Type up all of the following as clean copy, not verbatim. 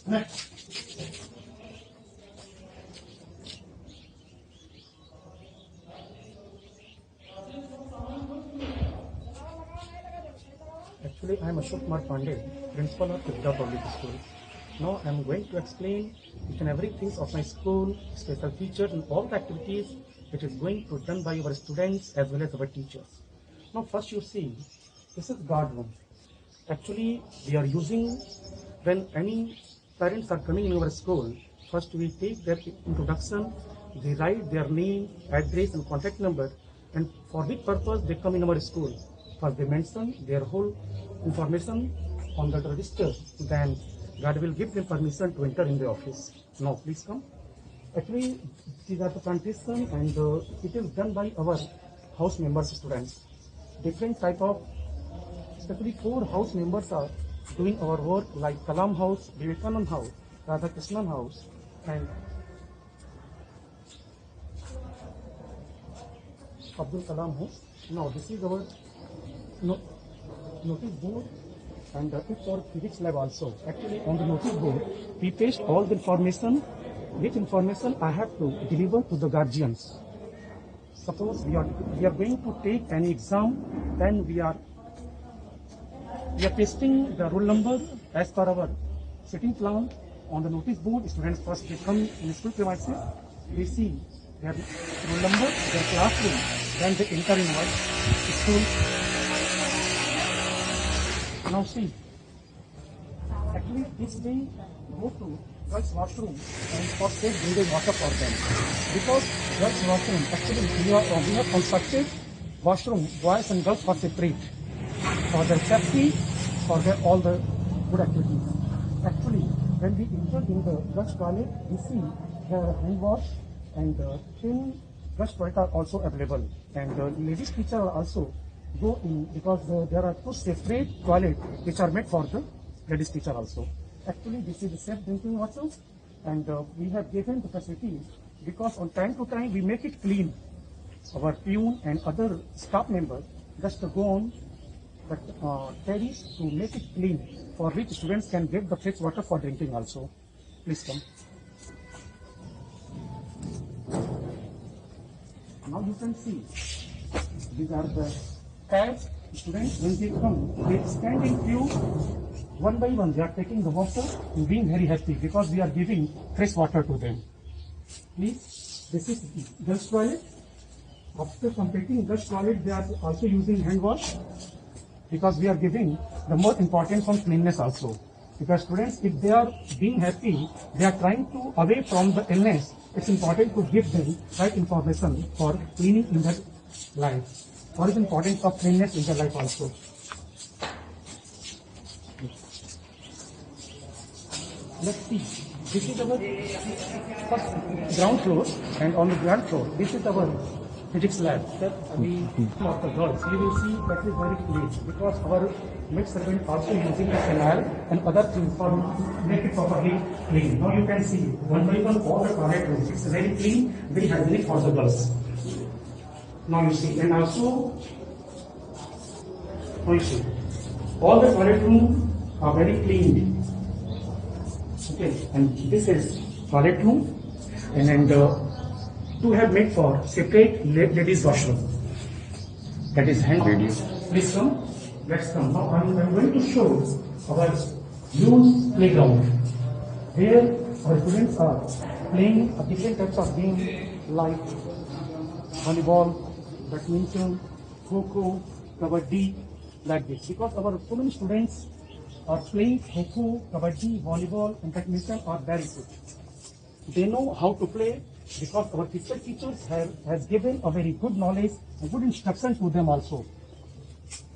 Actually, I am Ashok Kumar Pandey, Principal of Vidya Public School. Now I am going to explain each and everything of my school, special features and all the activities which is going to done by our students as well as our teachers. Now first you see, this is guard room. Actually, we are using, when any parents are coming in our school, first we take their introduction, they write their name, address and contact number, and for which purpose they come in our school. First they mention their whole information on the register, then God will give them permission to enter in the office. Now please come. Actually, these are the plantation and it is done by our house members students. Different type of, especially 4 house members are doing our work, like Kalam House, Vivekanand House, Radha Krishnan House, and Abdul Kalam House. Now this is our notice board, and it's our physics lab also. Actually, on the notice board, we paste all the information, which information I have to deliver to the guardians. Suppose we are going to take any exam, then we are pasting the roll number as per our sitting plan on the notice board. Students first they come in school premises, they see their roll number, their classroom, then they enter in our school. Now see, actually this day go to girls' washroom and for safe drinking water for them, because girls' washroom actually we have constructed washroom boys and girls for separate for their safety, for their all the good activities. Actually, when we enter in the girls' toilet, we see the hand wash and clean girls' toilet are also available, and ladies' teacher are also go in, because there are 2 separate toilets which are made for the ladies' teacher also. Actually, this is the safe drinking water, and we have given the facilities because on time to time we make it clean. Our peon and other staff members just go on the terrace to make it clean, for which students can get the fresh water for drinking also. Please come. Now you can see these are the tabs. Students, when they come, they stand in queue one by one. They are taking the water and being very happy because we are giving fresh water to them. Please, this is girls' toilet. After completing girls' toilet, they are also using hand wash, because we are giving the more importance on cleanliness also. Because students, if they are being happy, they are trying to away from the illness, it's important to give them right information for cleaning in their life. What is the importance of cleanliness in their life also? Let's see. This is our first ground floor, and on the ground floor, this is our physics lab. That we of the girls, you will see that is very clean, because our maid servant also using the phenyl and other things for make it properly clean. Now you can see one by one all the toilet rooms. It's very clean, very hygienic for the girls. Now you see, and also now you see all the toilet rooms are very clean. Okay, and this is toilet room, and to have made for separate ladies washroom. That is hand. Please come. Let's come. Now I'm going to show our youth playground, where our students are playing different types of games like volleyball, badminton, kho-kho, kabaddi, like this. Because our so many students are playing kho-kho, kabaddi, volleyball, and badminton are very good. They know how to play, because our teachers has given a very good knowledge and good instruction to them also.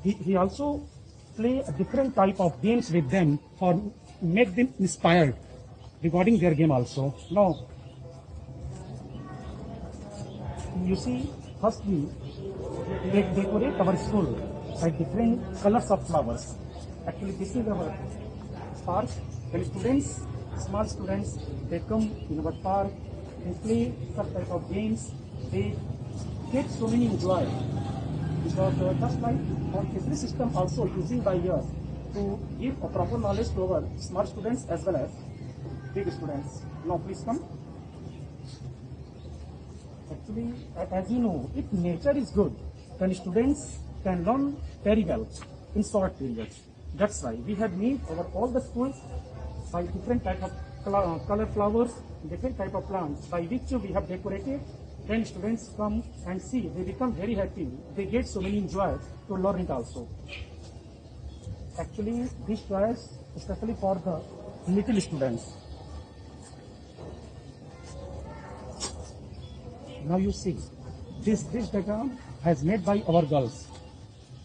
He also play a different type of games with them for make them inspired regarding their game also. Now, you see, firstly, they decorate our school by different colors of flowers. Actually, this is our park. When students, small students, they come in our park, they play some type of games, they get so many enjoy. Because just like our every system also using by us to give a proper knowledge to our smart students as well as big students. Now please come. Actually, as you know, if nature is good, then students can learn very well in short periods. That's why we have made over all the schools by different type of color flowers, different type of plants by which we have decorated. When students come and see, they become very happy. They get so many joy to learn it also. Actually, this choice especially for the little students. Now you see, this diagram has made by our girls.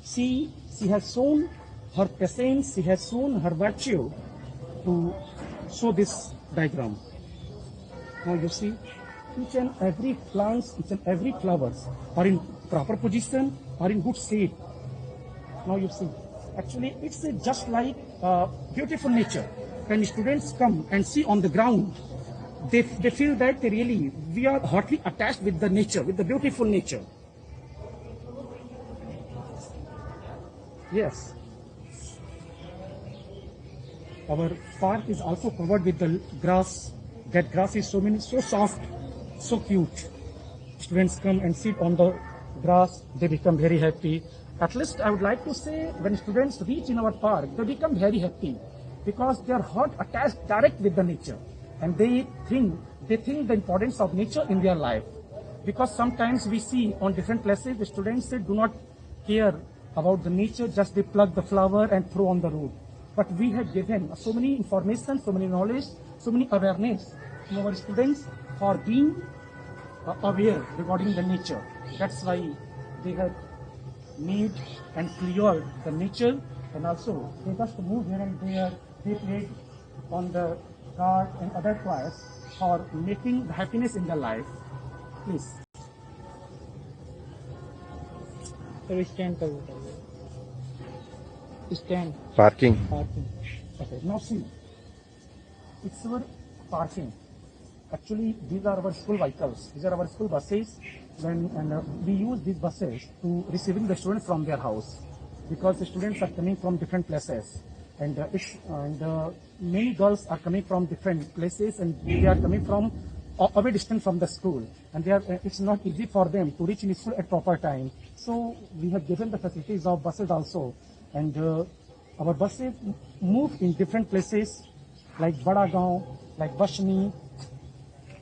She has shown her patience, she has shown her virtue to show this diagram. Now you see, each and every plants, each and every flowers are in proper position, are in good shape. Now you see, actually it's just like beautiful nature. When students come and see on the ground, they feel that really we are hotly attached with the nature, with the beautiful nature. Yes. Our park is also covered with the grass. That grass is so soft, so cute. Students come and sit on the grass, they become very happy. At least I would like to say, when students reach in our park, they become very happy because they are hot attached direct with the nature, and they think the importance of nature in their life. Because sometimes we see on different places the students do not care about the nature, just they pluck the flower and throw on the road. But we have given so many information, so many knowledge, so many awareness to our students for being aware regarding the nature. That's why they have made and cleared the nature, and also they just move here and there. They played on the card and other toys for making the happiness in their life. Please. Stand. Parking. Okay, now see, it's our parking. Actually, these are our school vehicles. These are our school buses. We use these buses to receiving the students from their house, because the students are coming from different places, and many girls are coming from different places, and they are coming from away distance from the school, and it's not easy for them to reach in school at proper time. So we have given the facilities of buses also, and our buses move in different places like Badagaon, like Bashni,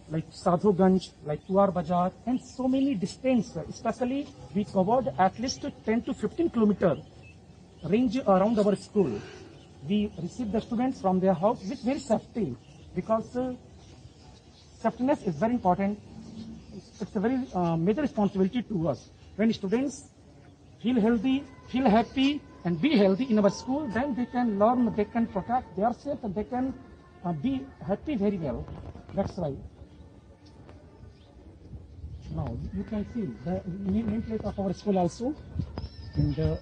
like Sadhuganj, like Tuar Bazaar, and so many distance. Especially we covered at least 10 to 15 kilometer range around our school. We receive the students from their house with very safety, because safetyness is very important. It's a very major responsibility to us. When students feel healthy, feel happy, and be healthy in our school, then they can learn, they can protect themselves, and they can be happy very well. That's why. Now you can see the nameplate of our school also, and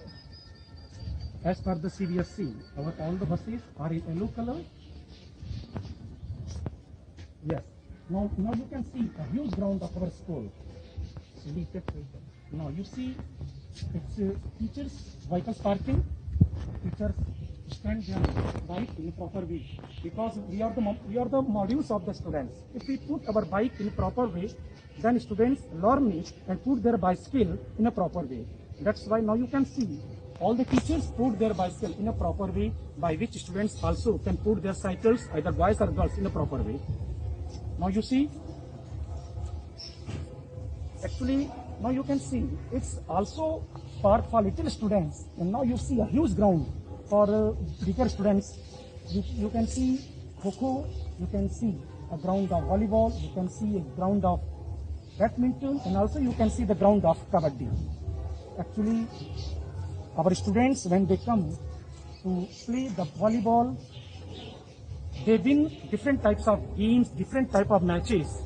as per the CBSE, all the buses are in yellow color. Yes. Now you can see a huge ground of our school. Now you see it's teachers' vehicles parking. Teachers stand their bike in a proper way, because we are the modules of the students. If we put our bike in a proper way, then students learn it and put their bicycle in a proper way. That's why now you can see all the teachers put their bicycle in a proper way, by which students also can put their cycles, either boys or girls, in a proper way. Now you see, actually now you can see it's also park for little students, and now you see a huge ground for bigger students. You can see Kho-Kho, you can see a ground of volleyball, you can see a ground of badminton, and also you can see the ground of kabaddi. Actually, our students, when they come to play the volleyball, they win different types of games, different type of matches.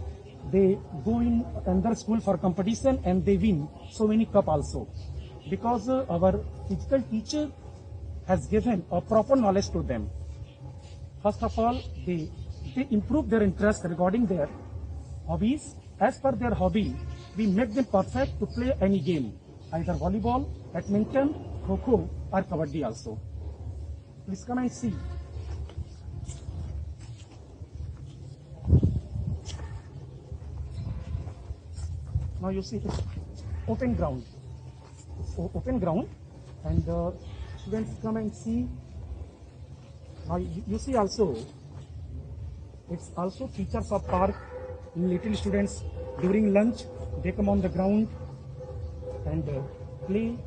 They go in another school for competition, and they win so many cup also, because our physical teacher has given a proper knowledge to them. First of all, they improve their interest regarding their hobbies. As per their hobby, we make them perfect to play any game, either volleyball, badminton, Kho-Kho, or kabaddi also. Please come and see. Now you see it's open ground. Open ground, and students come and see. Now you see also, it's also features of park. Little students during lunch they come on the ground and play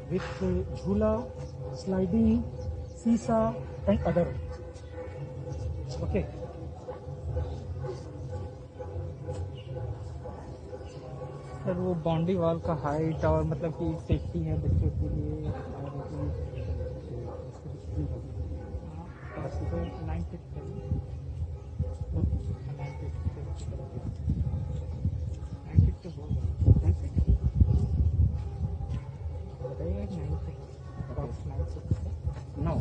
with jhula, sliding, seesaw and other. Okay. Sir वो boundary wall का height और मतलब कि safety है बच्चों के लिए और 9 फीट 9 फीट तो होगा बताइएगा कि 9 feet Now,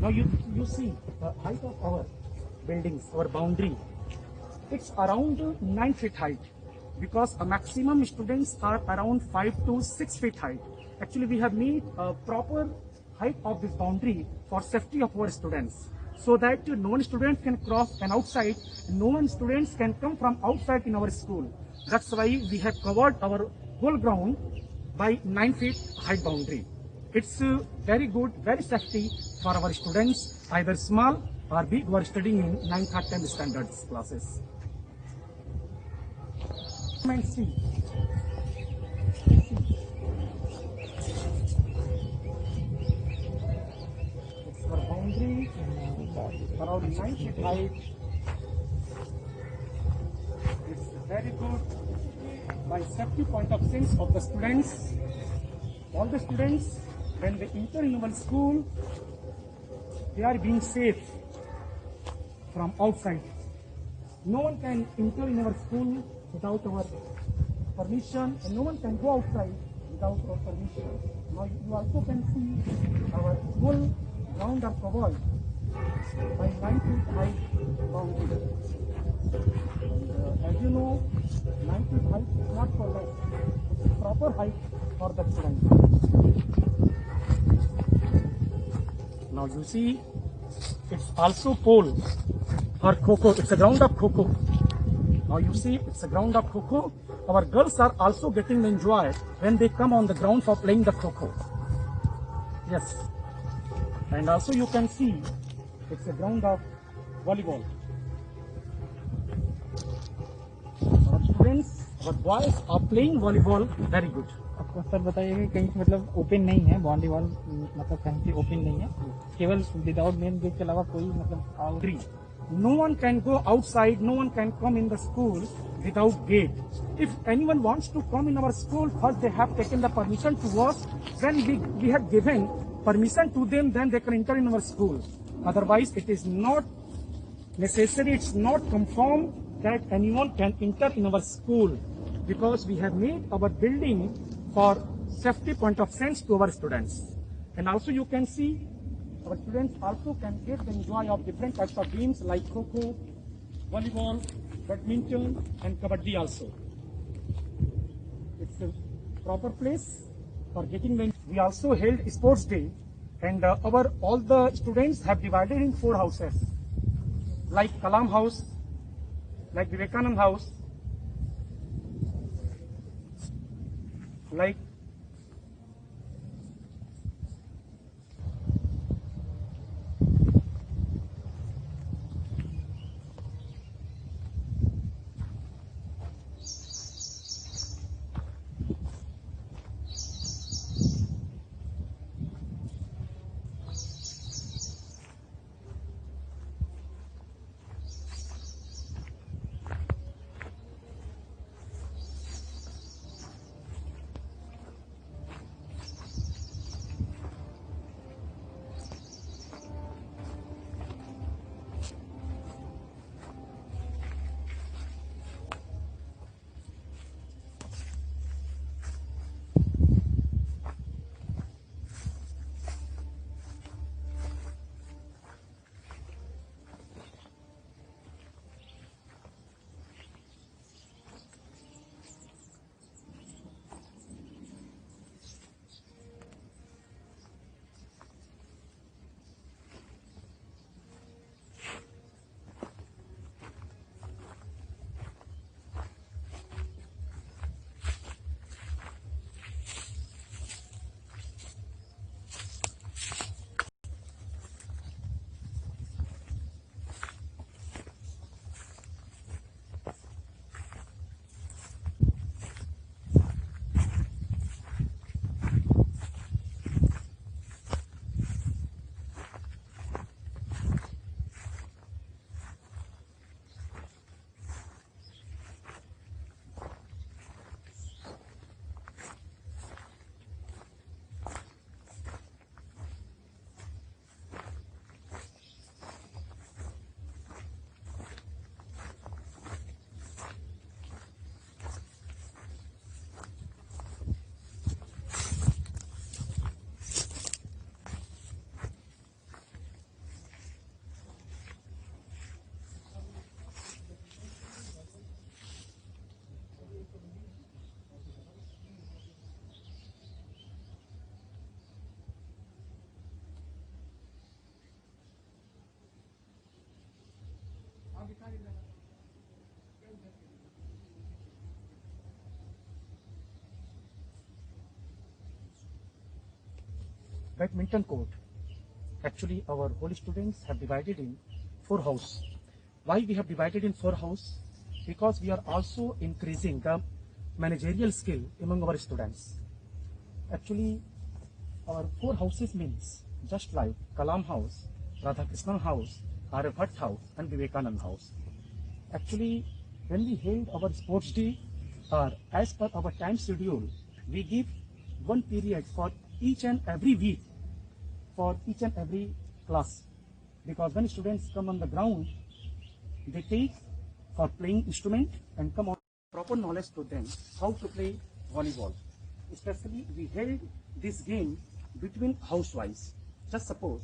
now you see the height of our buildings, our boundary. It's around 9 feet height because a maximum students are around 5 to 6 feet height. Actually, we have made a proper height of this boundary for safety of our students, so that no one student can cross and outside, no one students can come from outside in our school. That's why we have covered our whole ground by 9 feet height boundary. It's very good, very safety for our students, either small or big, who are studying in 9th or 10th standards classes. Come and see. It's our boundary around 9 feet height. It's very good by safety point of sense of the students. All the students, when they enter in our school, they are being safe from outside. No one can enter in our school without our permission, and no one can go outside without our permission. Now you also can see our whole ground are covered by 9 feet height boundary. And, as you know, 9 feet height is not for less; it's proper height for the students. Now you see, it's also pole for Kho-Kho. It's a ground of Kho-Kho. Now you see, it's a ground of Kho-Kho. Our girls are also getting enjoy when they come on the ground for playing the Kho-Kho. Yes. And also you can see, it's a ground of volleyball. Our students, our boys are playing volleyball very good. आपको sir बताइए कहीं से मतलब open नहीं है boundary wall मतलब कहीं से ओपन नहीं है केवल विदाउट मेन गेट के अलावा कोई मतलब Three. No one can go outside, no one can come in the school without gate. If anyone wants to come in our school, first they have taken the permission to us. When we have given permission to them, then they can enter in our school. Otherwise, it is not necessary, it's not confirmed that anyone can enter in our school, because we have made our building for safety point of sense to our students. And also you can see, our students also can get the enjoy of different types of games like Kho-Kho, volleyball, badminton and kabaddi also. It's a proper place for getting the. We also held sports day, and all the students have divided in 4 houses, like Kalam House, like Vivekanand House, like Badminton court. Actually, our whole students have divided in 4 houses. Why we have divided in 4 houses? Because we are also increasing the managerial skill among our students. Actually, our 4 houses means just like Kalam House, Radhakrishnan House, Aryabhatta House, and Vivekanand House. Actually, when we held our sports day, or as per our time schedule, we give 1 period for each and every week for each and every class. Because when students come on the ground, they take for playing instrument and come on proper knowledge to them how to play volleyball. Especially we held this game between house-wise. Just suppose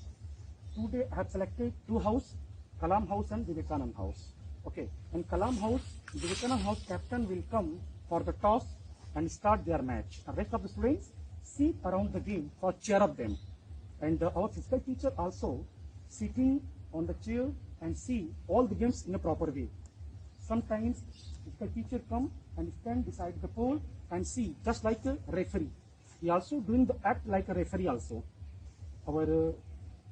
today I have selected 2 house, Kalam House and Vivekanand House. Okay, and Kalam House, Vivekanand House captain will come for the toss and start their match. The rest of the students sit around the game for cheer up them. And our physical teacher also sitting on the chair and see all the games in a proper way. Sometimes physical teacher come and stand beside the pole and see just like a referee. He also doing the act like a referee also. Our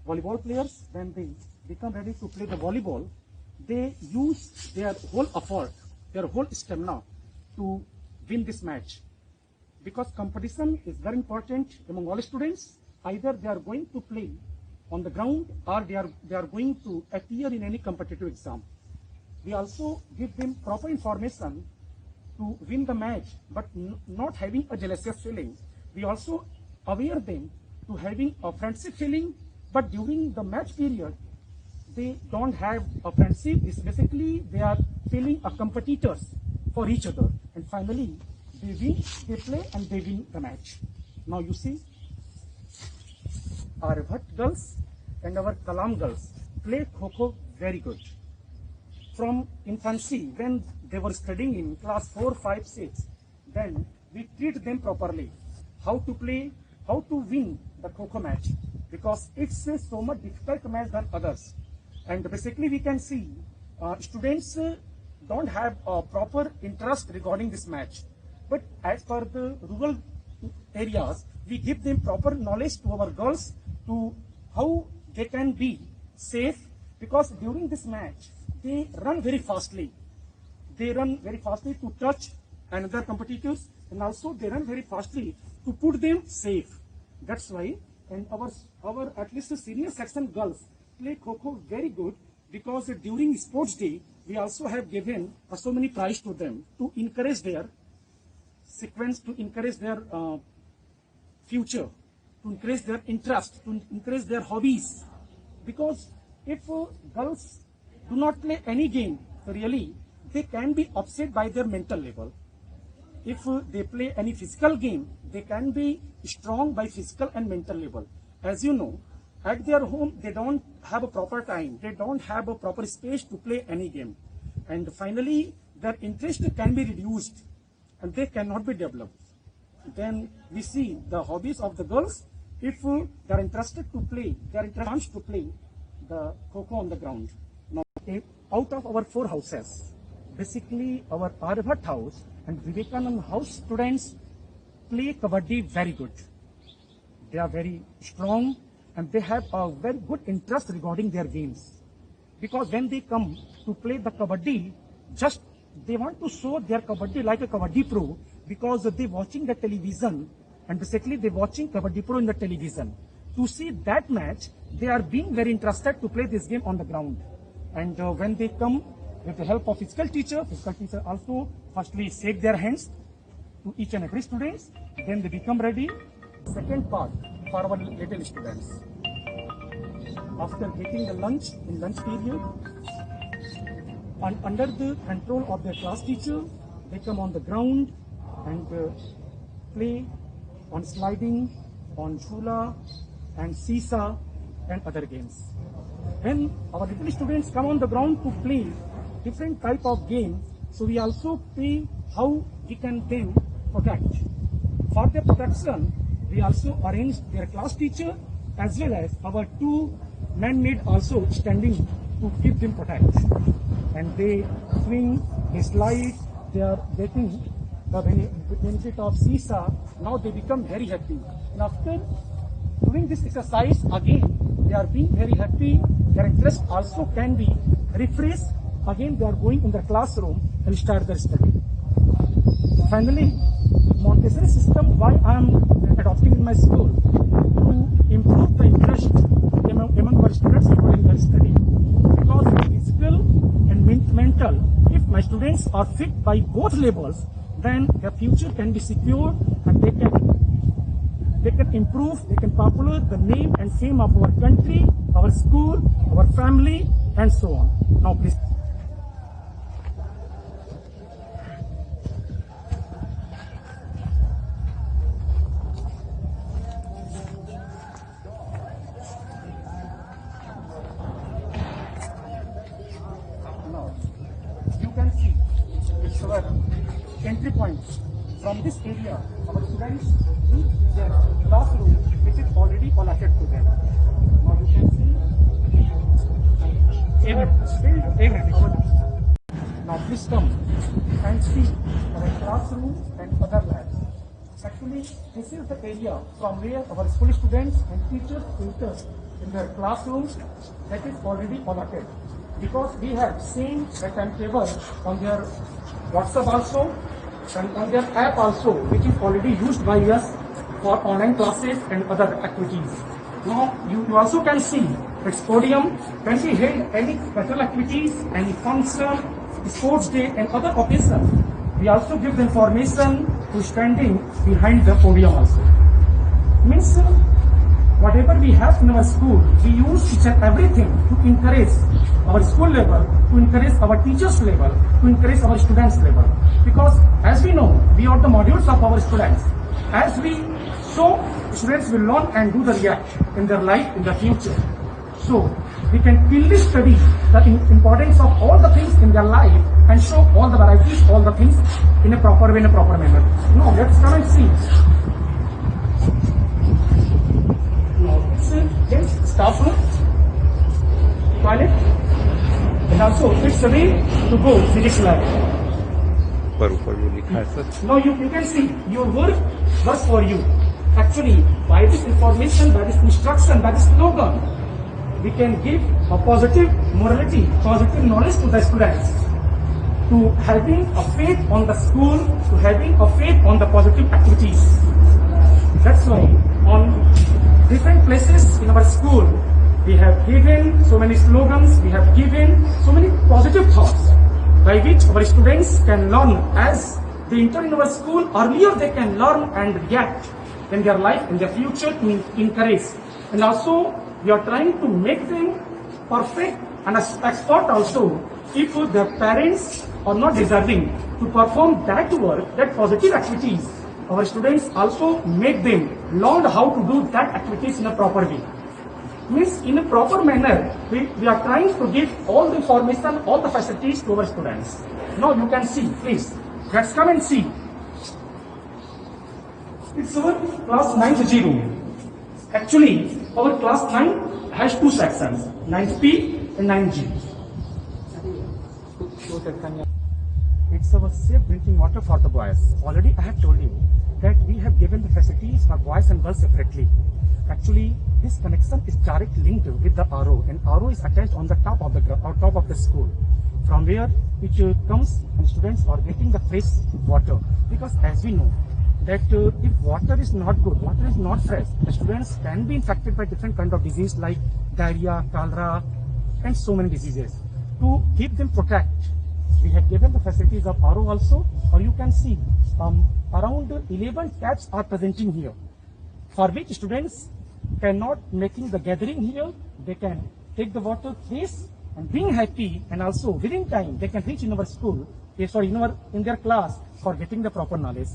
volleyball players, when they become ready to play the volleyball, they use their whole effort, their whole stamina to win this match. Because competition is very important among all students. Either they are going to play on the ground or they are going to appear in any competitive exam. We also give them proper information to win the match, but not having a jealousy feeling. We also aware them to having a friendship feeling, but during the match period, they don't have a friendship. It's basically they are feeling a competitors for each other. And finally, they win, they play and they win the match. Now you see, our Aryabhatta girls and our Kalam girls play Kho-Kho very good. From infancy, when they were studying in class 4, 5, 6, then we treat them properly. How to play, how to win the Kho-Kho match. Because it's a so much difficult match than others. And basically we can see students don't have a proper interest regarding this match. But as per the rural areas, we give them proper knowledge to our girls to how they can be safe, because during this match, they run very fastly. They run very fastly to touch another competitors, and also they run very fastly to put them safe. That's why, and our at least the senior section girls play Kho-Kho very good, because during sports day, we also have given so many prize to them to encourage their sequence, to encourage their future, to increase their interest, to increase their hobbies. Because if girls do not play any game, really, they can be upset by their mental level. If they play any physical game, they can be strong by physical and mental level. As you know, at their home, they don't have a proper time. They don't have a proper space to play any game. And finally, their interest can be reduced and they cannot be developed. Then we see the hobbies of the girls. If they are interested to play, they are interested to play the Kho-Kho on the ground. Now, out of our 4 houses, basically our Aryabhatta house and Vivekanand house students play Kabaddi very good. They are very strong and they have a very good interest regarding their games. Because when they come to play the Kabaddi, just they want to show their Kabaddi like a Kabaddi Pro, because they watching the television and basically they watching Kabaddi Pro in the television. To see that match, they are being very interested to play this game on the ground. And when they come with the help of physical teacher also firstly shake their hands to each and every student, then they become ready. Second part for our little students. After getting the lunch in lunch period, and under the control of their class teacher, they come on the ground and play on sliding, on shula and seesaw and other games. When our little students come on the ground to play different type of games, so we also pay how we can then protect. For their protection, we also arrange their class teacher as well as our 2 man-made also standing to keep them protect. and they swing, they slide, they are getting the benefit of seesaw. Now they become very happy. And after doing this exercise again, they are being very happy. Their interest also can be refreshed. Again, they are going in their classroom and start their study. Finally, Montessori system, why I am adopting in my school, to improve the interest among our students in their study. Because physical and mental, if my students are fit by both levels, then their future can be secure and they can improve, they can popular the name and fame of our country, our school, our family, and so on. Now please. You can see it's our entry point. From this area, our students reach their classroom, which is already allotted to them. Now you can see. Now please come and see our classroom and other labs. Actually, this is the area from where our school students and teachers enter in their classrooms that is already allotted. Because we have seen the timetable on their WhatsApp also and on their app also, which is already used by us for online classes and other activities. Now you also can see its podium when we held any special activities, any function, sports day and other occasions. We also give the information to standing behind the podium also. Means whatever we have in our school, we use each and everything to encourage our school level, to encourage our teachers level, to encourage our students level. Because as we know, we are the modules of our students. As we show, students will learn and do the react in their life in the future. So we can clearly study the importance of all the things in their life and show all the varieties, all the things in a proper way, in a proper manner. Now let's come and see. It's staff room, toilet, and also it's a way to go physics lab. ऊपर जो लिखा है sir Now you can see your work works for you. Actually, by this information, by this instruction, by this slogan, we can give a positive morality, positive knowledge to the students, to having a faith on the school, to having a faith on the positive activities. That's why on different places in our school, we have given so many slogans, we have given so many positive thoughts by which our students can learn as they enter in our school. Earlier they can learn and react in their life, in their future, to encourage. And also we are trying to make them perfect and expert also if their parents are not deserving to perform that work, that positive activities. Our students also make them learn how to do that activities in a proper way. Means in a proper manner, we are trying to give all the information, all the facilities to our students. Now you can see, please, let's come and see. It's our class 9th room. Actually, our class 9 has two sections, 9P and 9G. It's our safe drinking water for the boys. Already I have told you that we have given the facilities for boys and girls separately. Actually, this connection is directly linked with the RO, and RO is attached on the top of the school, from where it comes and students are getting the fresh water. Because as we know that if water is not good, water is not fresh, the students can be infected by different kind of disease like diarrhea, cholera, and so many diseases. To keep them protect, we have given the facilities of RO also, or you can see around 11 taps are presenting here, for which students cannot making the gathering here, they can take the water fresh and being happy, and also within time they can reach in our school, in their class for getting the proper knowledge.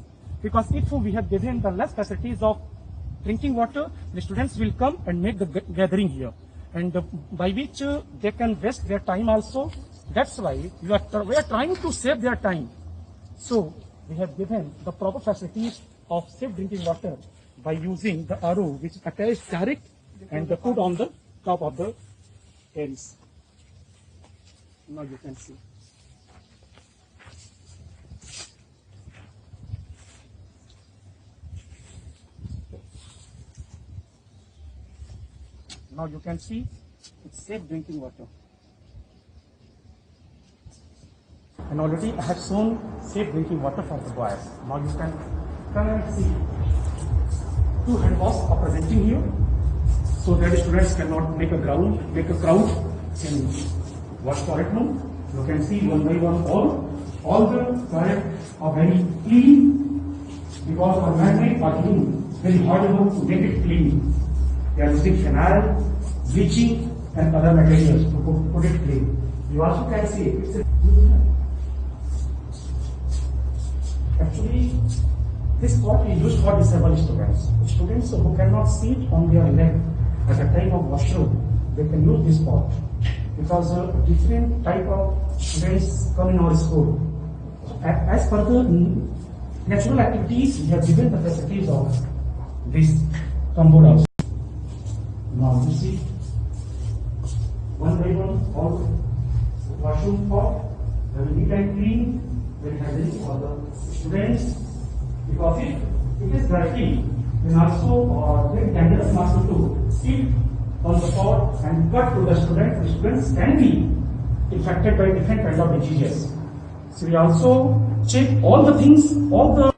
Because if we have given the less facilities of drinking water, the students will come and make the gathering here, and by which they can waste their time also. That's why we are trying to save their time. So we have given the proper facilities of safe drinking water by using the RO, which is attached direct and put on the top of the ends. Now you can see. Now you can see it's safe drinking water. And already I have shown safe drinking water for the boys. Now you can come and see 2 hand wash are presenting here, so that students cannot make a crowd in wash toilet room. You can see one by one all the toilet are very clean because our management are doing very hard work to make it clean. They are using phenyl, bleaching and other materials to put it clean. You also can see it's a actually, this pot is used for disabled students. Students who cannot sit on their leg at the time of washroom, they can use this pot because different type of students come in our school. As per the natural activities, we have given the facilities of this compound also. Now you see, one by one, all washroom pot, very neat and clean, very hygienic for the students, because it is dirty and also very dangerous also to sit on the pot and cut to the student. The students can be infected by different kinds of diseases. So we also check all the things, all the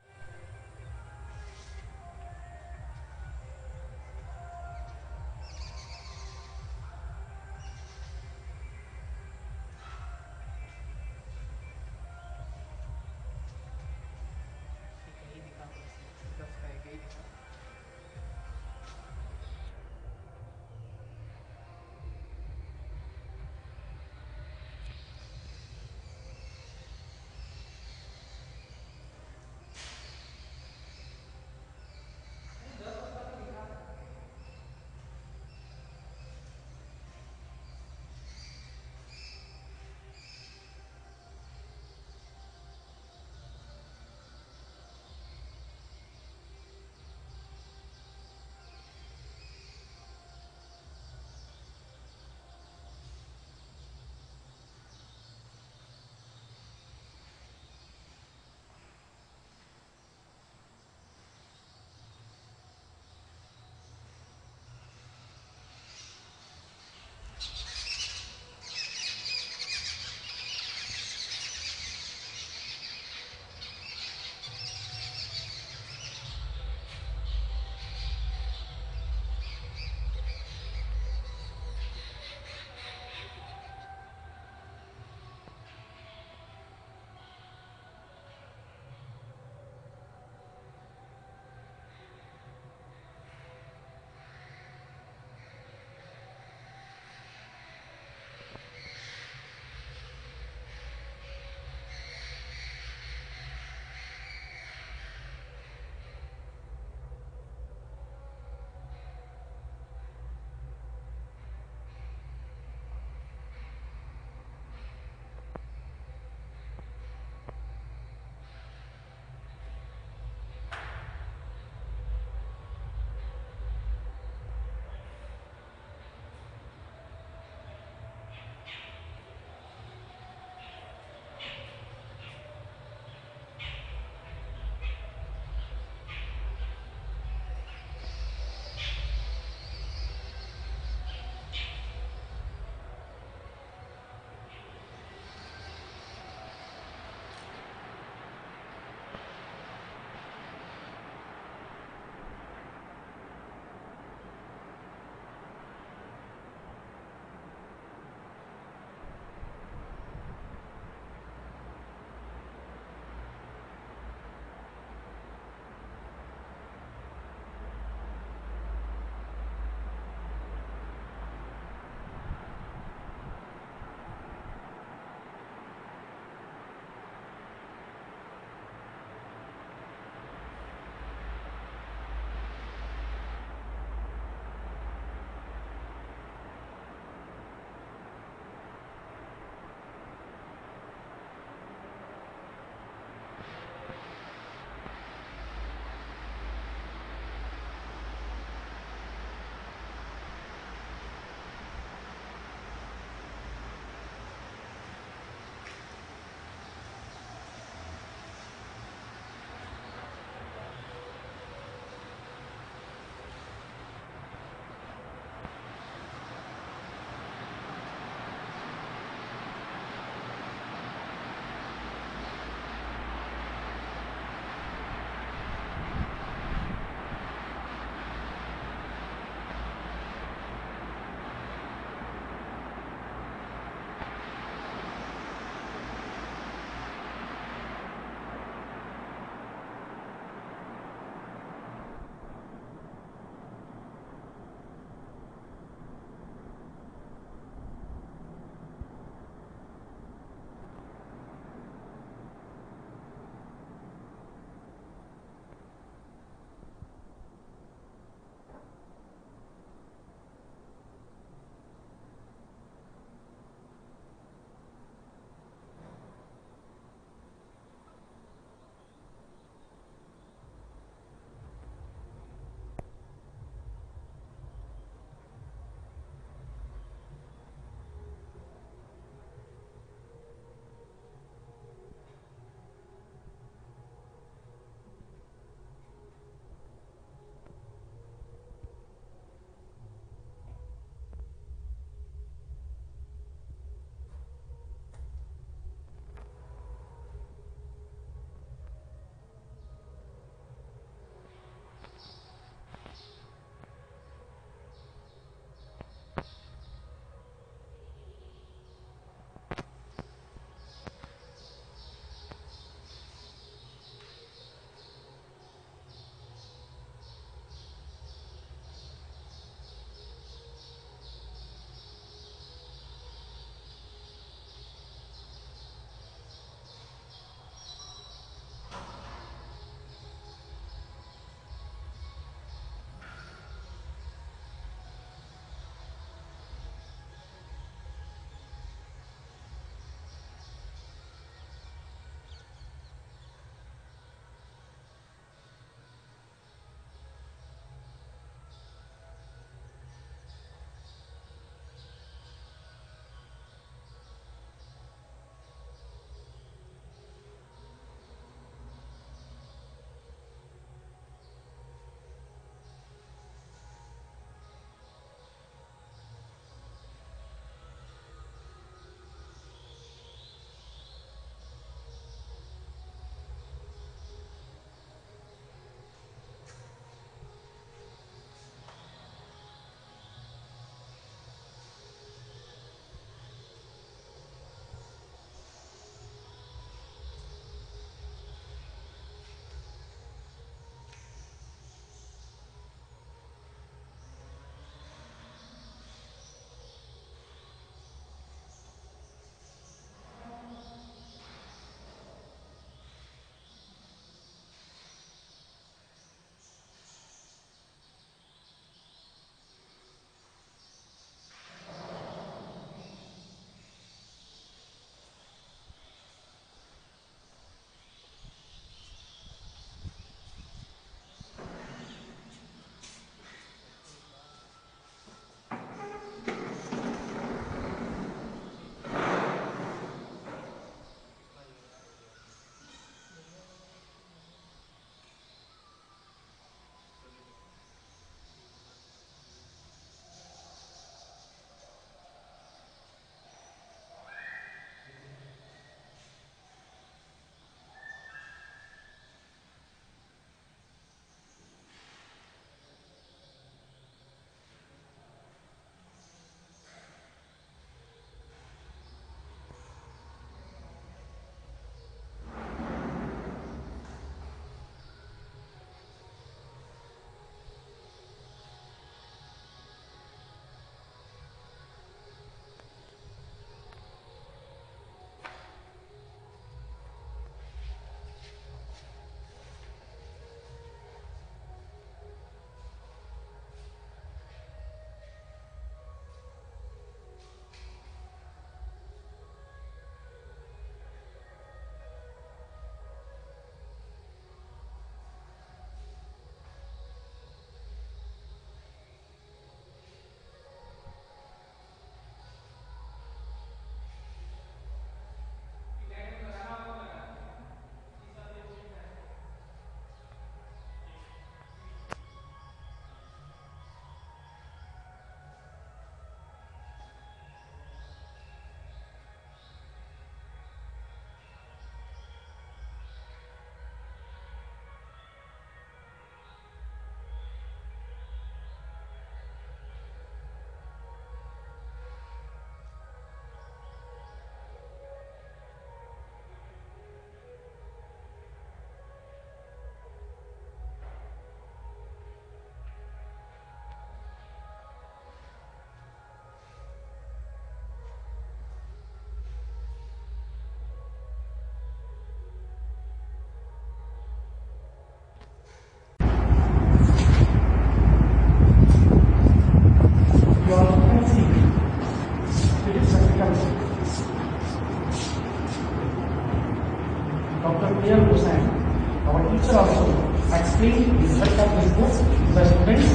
explain the result of this book to the students,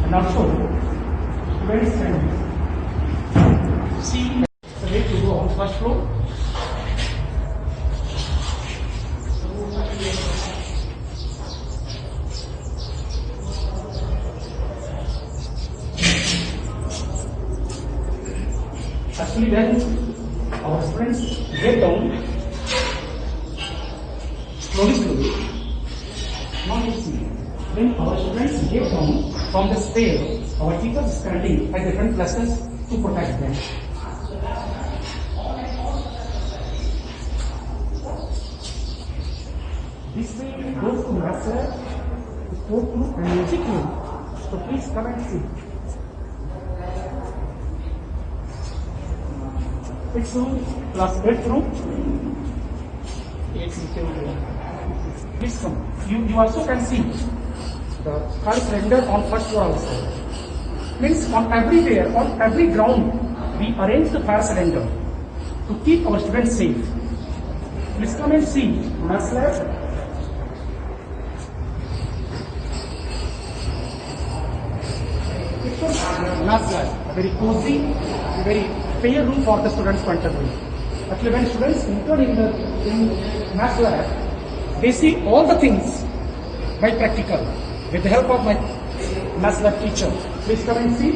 and also students can see the way to go on first floor. Actually, when our students get down, slowly, now you see, when our students get down from the stair, our teachers standing at different places to protect them. This way goes to master, sport room and music room. So please come and see. It's room plus bedroom. Please come. You also can see the car cylinder on first floor also. Means on everywhere, on every ground, we arrange the fire cylinder to keep our students safe. Please come and see math lab. Math lab, very cozy, very fair room for the students' point of view. Actually, when students enter in math lab, they see all the things by practical with the help of my math lab teacher. Please come and see.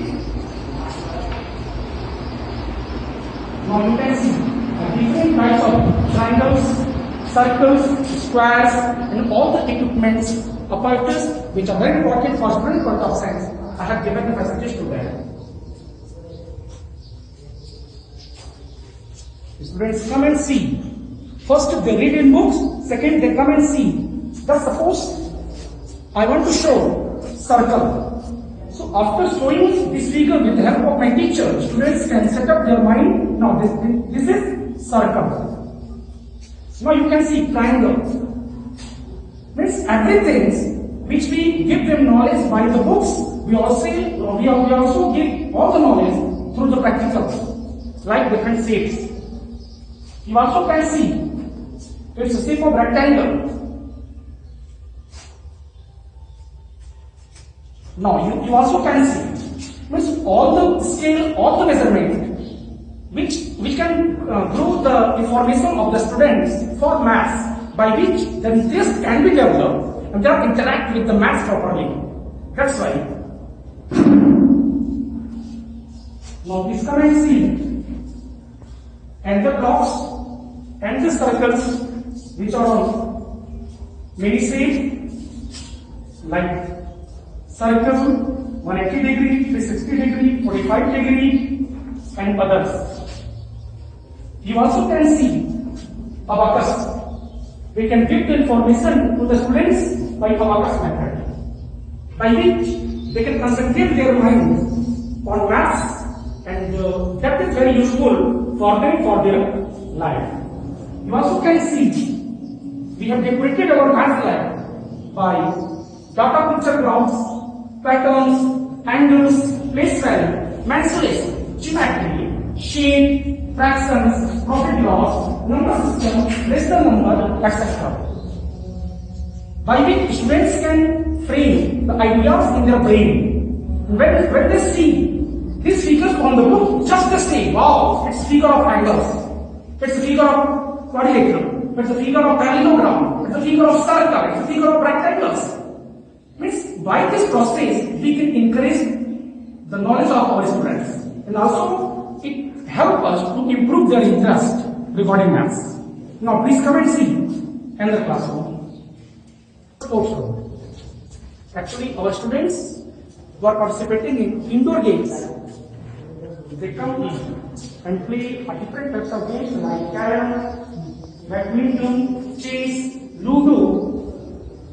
Now you can see different types of triangles, circles, squares, and all the equipments, apparatus which are very important for student point of science. I have given the facilities to them. Students come and see. First they read in books, second they come and see. Thus suppose I want to show circle. So after showing this figure with the help of my teacher, students can set up their mind. Now this is circle. Now you can see triangle. Means everything which we give them knowledge by the books, we also give all the knowledge through the practical, like different shapes. You also can see it's a shape of rectangle. Now you also can see means all the scale, all the measurement which we can grow the information of the students for maths, by which the interest can be developed and they interact with the maths properly. That's why. Now please come and see. And the blocks and the circles which are on many shapes like circle 180 degree, 360 degree, 45 degree and others. You also can see abacus. We can give the information to the students by abacus method, by which they can concentrate their mind on maths, and that is very useful for them for their life. You also can see we have decorated our math lab by data picture graphs, patterns, angles, place value, mensuration, geometry, shape, fractions, profit loss, number system, rational number, etc. By which students can frame the ideas in their brain. When they see these figures on the book, just they say, wow, it's a figure of angles, it's a figure of quadrilateral, it's a figure of parallelogram, it's a figure of circle, it's a figure of rectangles. Means by this process, we can increase the knowledge of our students, and also it helps us to improve their interest regarding maths. Now please come and see another classroom. Sports room. Actually, our students who are participating in indoor games, they come in and play different types of games like carrom, badminton, chess, ludo,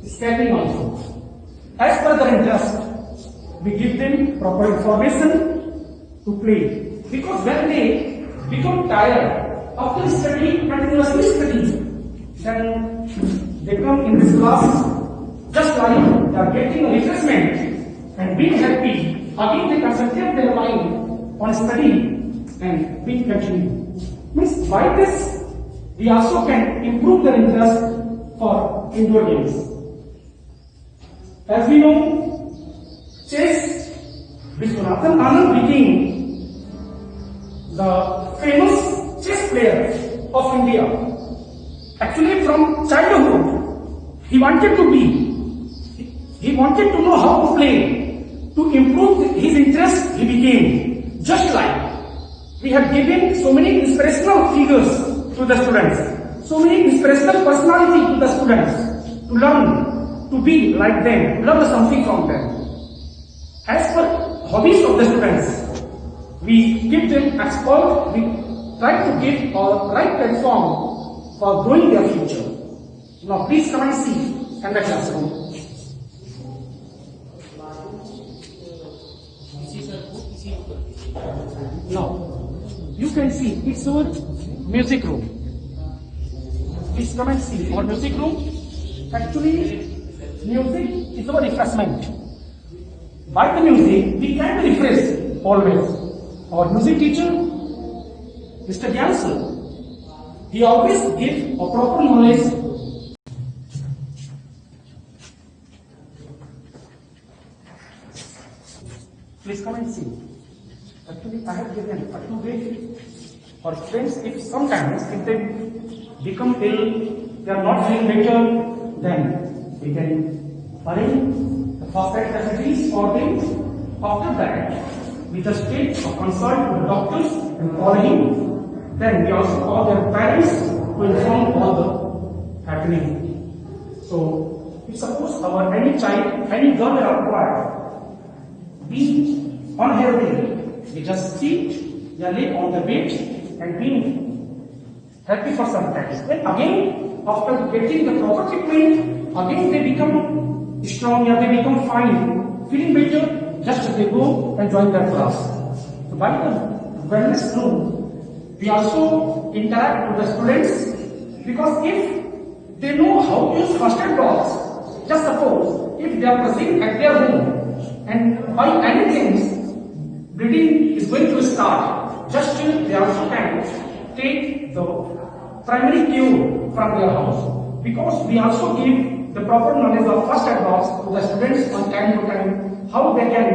skating also. As per their interest, we give them proper information to play. Because when they become tired after studying, continuously studying, then they come in this class just like they are getting a refreshment and being happy. Again they concentrate their mind on study and being continued. Means by this, we also can improve their interest for indoor games. As we know, chess, Viswanathan Anand became the famous chess player of India. Actually, from childhood, he wanted to be. He wanted to know how to play. To improve his interest, he became. Just like we have given so many inspirational figures to the students, so many inspirational personality to the students to learn, to be like them, learn something from them. As per hobbies of the students, we give them expert, we try to give a right platform for growing their future. Now please come and see in the classroom. Now, you can see it's our music room. Please come and see our music room. Actually, music is our refreshment. By the music, we can be refreshed always. Our music teacher, Mr. Gyan, he always gives a proper knowledge. Please come and see. Actually, I have given a two way for friends. If sometimes if they become ill, they are not feeling better, then we can arrange the first aid facilities for them. After that, we just take a consult to the doctors and call him. Then we also call their parents to inform all the happening. So, if suppose our any child, any girl are required, be unhealthy. We just sit, they lay on the bed and being happy for some time. Then again, after getting the proper treatment, again they become strong, or they become fine, feeling better, just they go and join their class. So by the wellness room, we also interact with the students, because if they know how to use first aid box, just suppose if they are present at their home and by anything bleeding is going to start, just they also can take the primary cure from their house. Because we also give the proper knowledge of first aid box to the students on time to time, how they can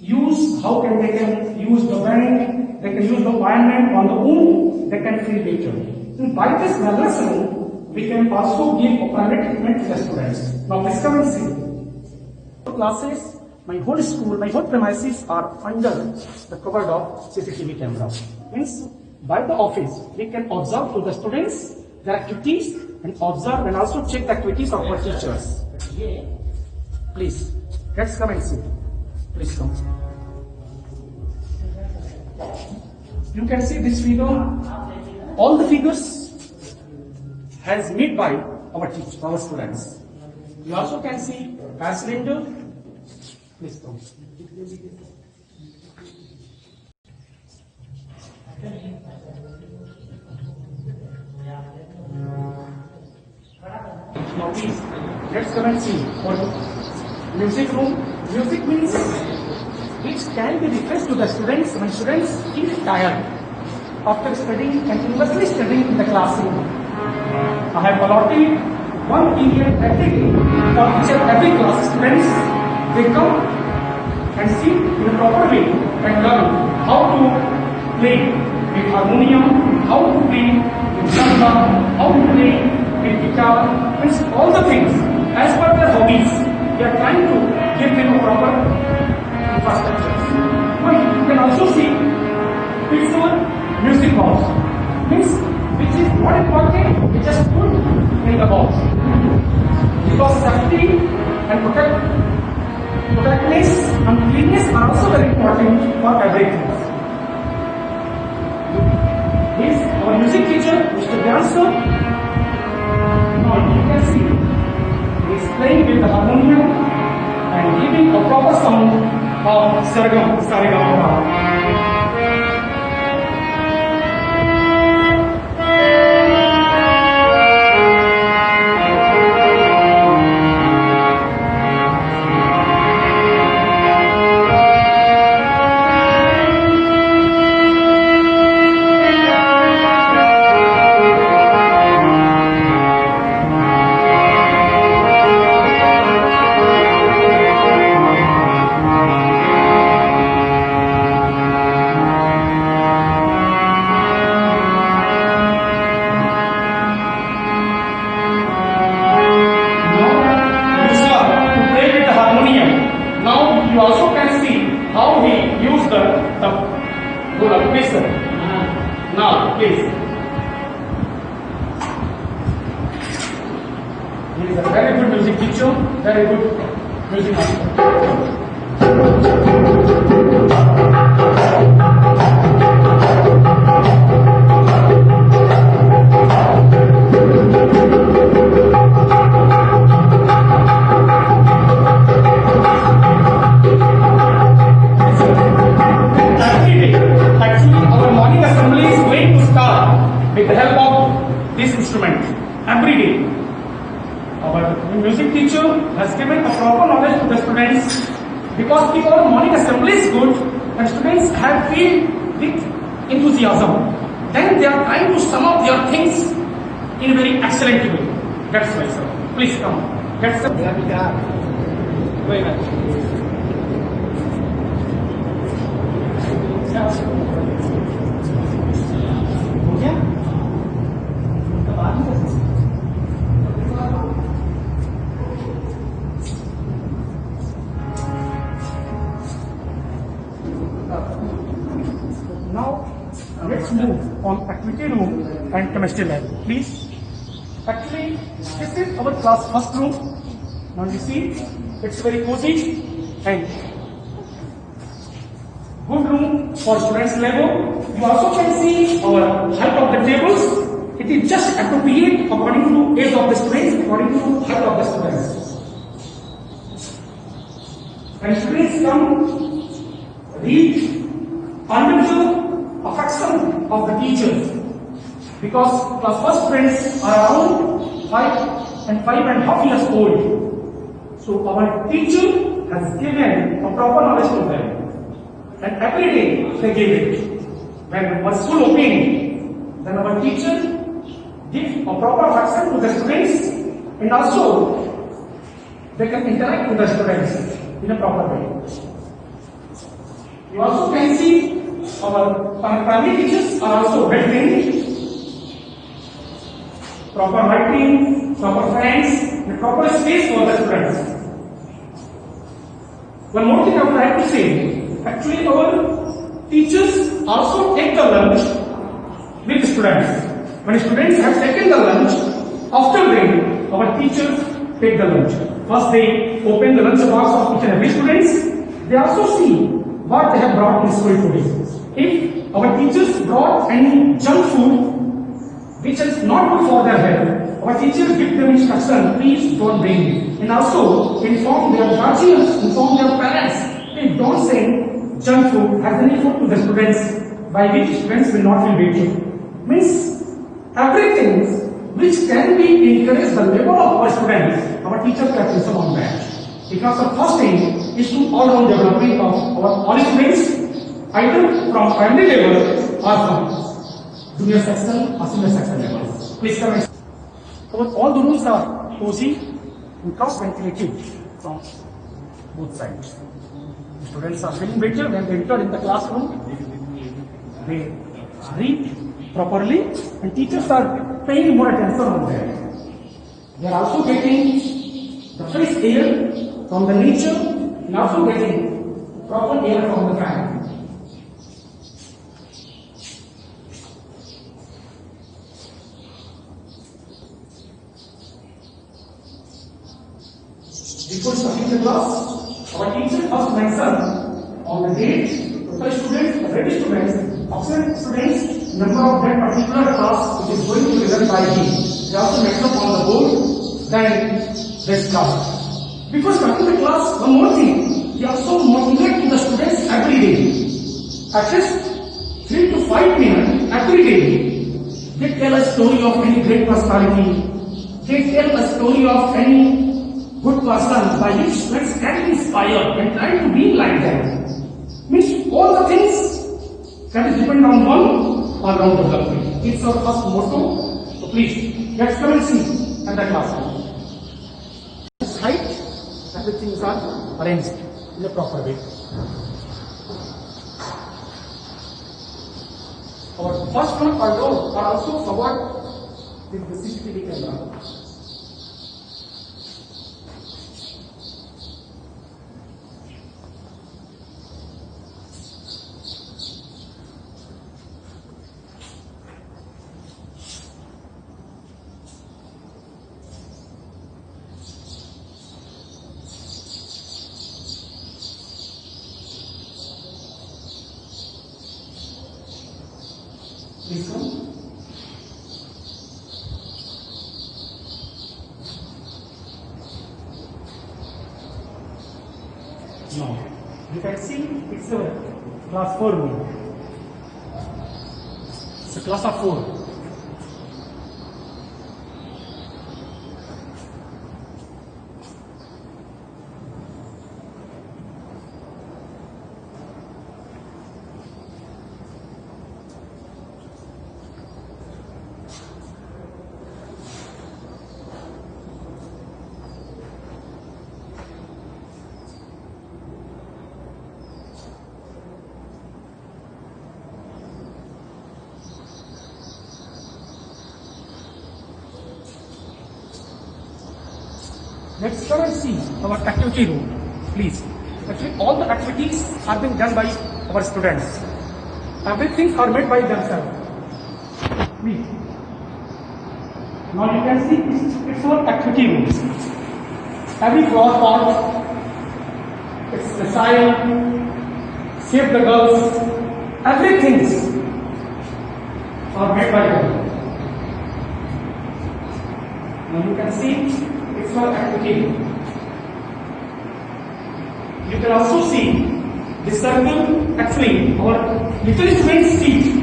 use, how can they can use the band, they can use the ointment on the wound, they can feel better. And by this wellness room, we can also give a private treatment to the students. Now please come and see. Classes, my whole school, my whole premises are under the cover of CCTV camera. Means by the office, we can observe to the students their activities and observe and also check the activities of our teachers. Please, let's come and see. Please come. You can see this figure. All the figures has made by our teachers, our students. You also can see gas cylinder. Please come. Now please, let's come and see what music room. Music means which can be refreshed to the students when students feel tired after studying continuously studying in the classroom. I have allotted one period every day for each and every class. Students, they come and sit in a proper way and learn how to play with harmonium, how to play with samba, how to play with guitar, and all the things as per their hobbies. We are trying to give them a proper infrastructure. But you can also see it's a music box. Means which is not important, we just put in the box. Because safety and protectiveness and cleanness are also very important for everything. This our music teacher, Mr. Gyan. Now you can see he is playing with the harmonium and giving a proper sound of Sargam, Sarigama. you also can see how he used the roller. Please, sir. Now, please. He is a very good music teacher, very good music master. With the help of this instrument, every day, our music teacher has given a proper knowledge to the students, because if our morning assembly is good and students have feel with enthusiasm, then they are trying to sum up their things in a very excellent way. That's why, sir. Please come. That's the very much. Now, let's move on activity room and chemistry lab, please. Actually, this is our class first room. Now you see, it's very cozy and good room for students level. You also can see our height of the tables. It is just appropriate according to age of the students, according to height of the students. When students come, read under the affection of the teachers, because class first students are around 5.5 years old. So our teacher has given a proper knowledge to them, and every day they give it. When our school opening, then our teacher gives a proper affection to the students, and also they can interact with the students in a proper way. You also can see our primary teachers are also well trained, proper lighting, proper fans, and proper space for the students. One more thing I would like to say, actually our teachers also take the lunch with the students. When students have taken the lunch, after break, our teachers take the lunch. First they open the lunch box of each and every students. They also see what they have brought in school today. If our teachers brought any junk food which is not good for their health, our teachers give them instruction, please don't bring it. And also inform their guardians, inform their parents, please don't send junk food as any food to the students, by which students will not feel better. Means everything which can be encouraged the level of our students, our teachers have principle on that. Because the first thing is to all-round development of our all students, either from primary level or from junior section or senior section level. Please come and so all the rooms are cozy and cross-ventilated from both sides. The students are feeling better when they enter in the classroom. They read properly and teachers are paying more attention on them. They are also getting the fresh air from the nature and also getting proper air from the fan. Before starting the class, our teacher first mentioned on the date, total students, ready students, absent students, number of that particular class which is going to be run by him. They also mentioned on the board, then this class. Before starting the class, one more thing, he also motivates the students every day. At least 3 to 5 minutes every day. They tell a story of any great personality. They tell a story of any good person by which students can be inspired and try to be like them. Means all the things that is depend on one or on development. It's our first motto. So please, let's come and see at the classroom. This height, everything are arranged in a proper way. Our first floor or door are also covered with the CCTV camera. This one. No. You can see it's a class 4 room. It's a class of 4. Let's come and see our activity room, please. Actually, all the activities are being done by our students. Everything are made by themselves. Please. Now you can see it's our activity room. Every floor part, it's missile, save the girls, everything are made by them. Now you can see it's for activity. You can also see this circle, actually our little students see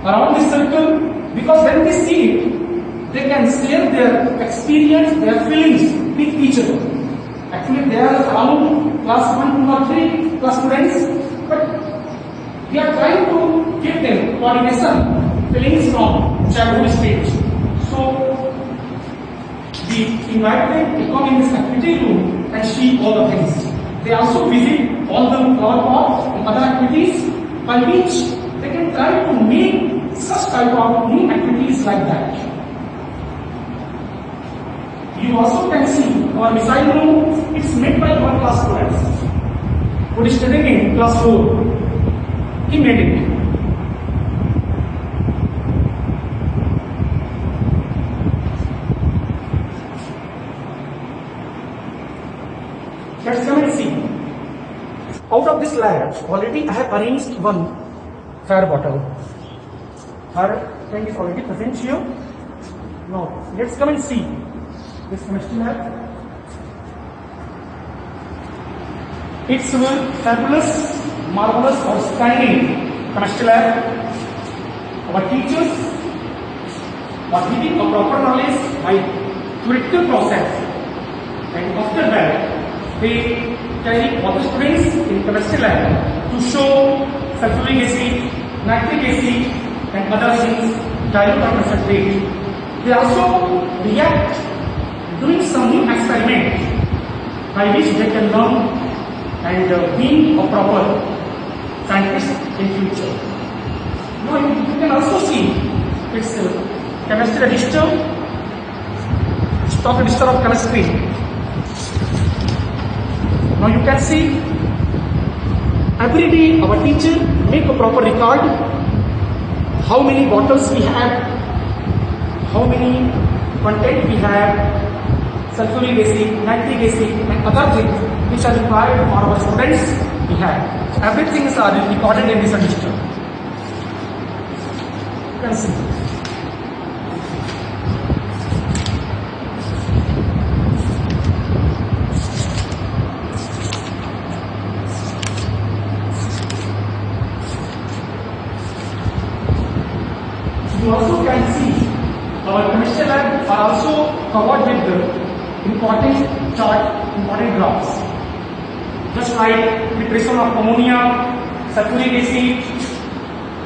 around this circle, because when they see it, they can share their experience, their feelings with each other. Actually they are around class 1, 2 or 3 class students, but we are trying to give them coordination, feelings from childhood stage. So we invite them to come in this activity room and see all the things. They also visit all the flower pots and other activities by which they can try to make such type of new activities like that. You also can see our missile room, it's made by our class students who is studying in class 4. He made it. Let's come and see. Out of this lab, already I have arranged one fire bottle. Fire tank is already present here. Now, let's come and see this chemistry lab. It's a fabulous, marvelous, outstanding chemistry lab. Our teachers are giving a proper knowledge by theoretical process, and after that, they carry all the students in chemistry lab to show sulfuric acid, nitric acid and other things, dilute or concentrate. They also react doing some new experiment by which they can learn and be a proper scientist in future. Now you can also see it's chemistry register, stock register of chemistry. Now you can see every day our teacher make a proper record how many bottles we have, how many content we have, sulfuric acid, nitric acid and other things which are required for our students we have. So everything is recorded in this register. You can see. You also can see our chemistry lab are also covered with the important chart, important graphs. Just like preparation of ammonia, sulfuric acid,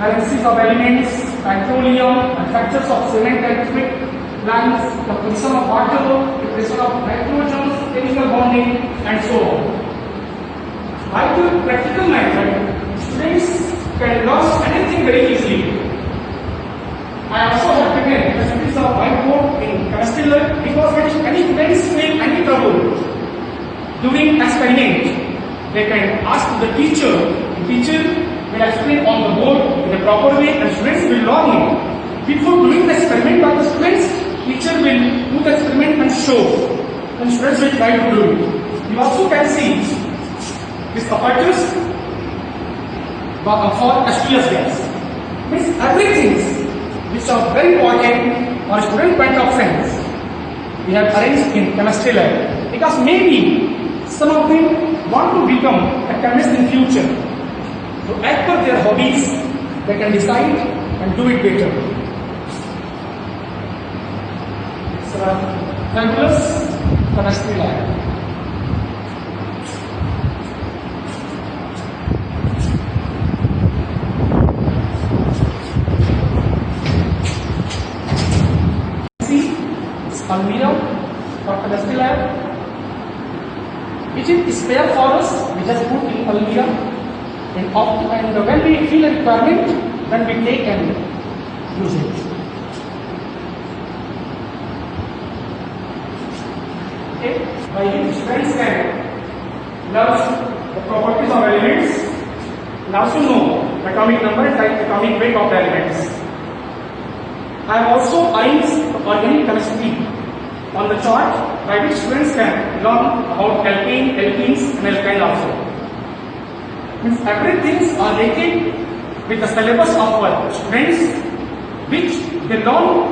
balances of elements, petroleum, manufactures of cement and cement plants, composition of water, preparation of nitrogen, chemical bonding, and so on. By the practical method, students can learn anything very easily. I also have taken facilities of whiteboard in chemistry lab because when any students face any trouble during experiment, they can ask the teacher. The teacher will explain on the board in a proper way and students will learn it. Before doing the experiment by the students, teacher will do the experiment and show. And students will try to do it. You also can see this apparatus for H2S gas. Means everything which are very important or student point of sense we have arranged in chemistry lab, because maybe some of them want to become a chemist in future. So as per their hobbies, they can decide and do it better. It's a fabulous chemistry lab. Almira for chemistry lab, which is spare for us. We just put in Almira, and when we feel a requirement, then we take and use it. Okay, by which students can learn the properties of elements and also know atomic number and atomic weight of the elements. I have also arranged organic chemistry on the chart by which students can learn about alkane, alkenes and alkyne also. Means everything are related with the syllabus of our students, which they learn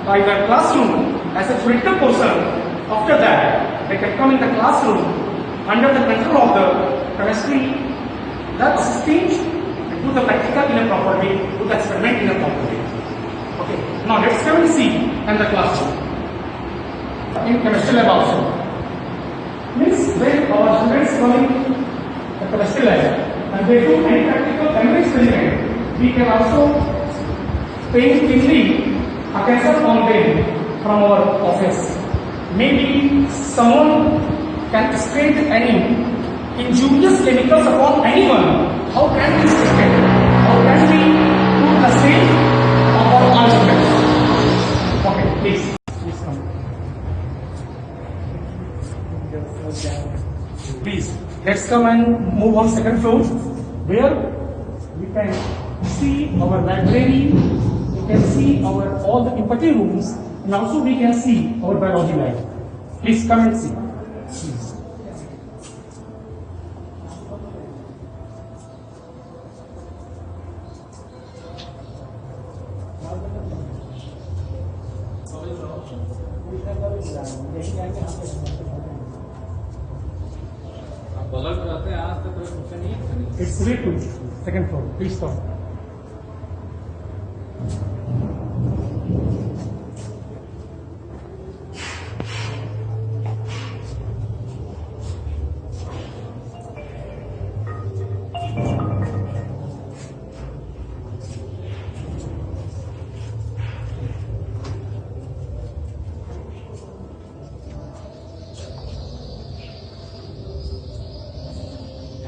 by their classroom as a theoretical portion. After that, they can come in the classroom under the control of the chemistry lab assistant and do the practical in a proper way, do the experiment in a proper way. Okay, now let's come and see in the classroom. In chemistry lab also. Means when our students come in the chemistry lab and they do any practical chemical experiment, we can also painstakingly attention on them from our office. Maybe someone can spray any injurious chemicals upon anyone. How can we spray it? How can we do the same of our students? Okay, please come. Please, let's come and move on second floor, where we can see our library, we can see our all the empathy rooms, and also we can see our biology lab. Please come and see. Please. बगल में रहते हैं आज तक कोई पूछा नहीं है। It's way to second floor. Please stop.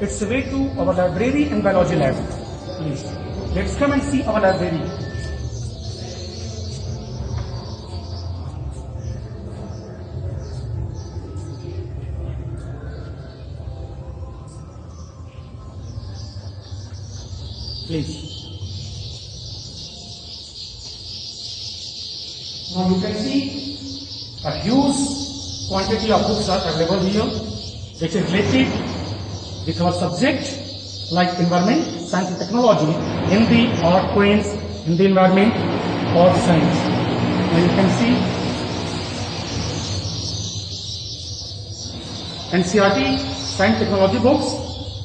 It's the way to our library and biology lab. Please, let's come and see our library. Please. Now you can see a huge quantity of books are available here, which is related with our subject like environment, science and technology, Hindi or Queen's, Hindi environment or science. And you can see NCERT, science technology books,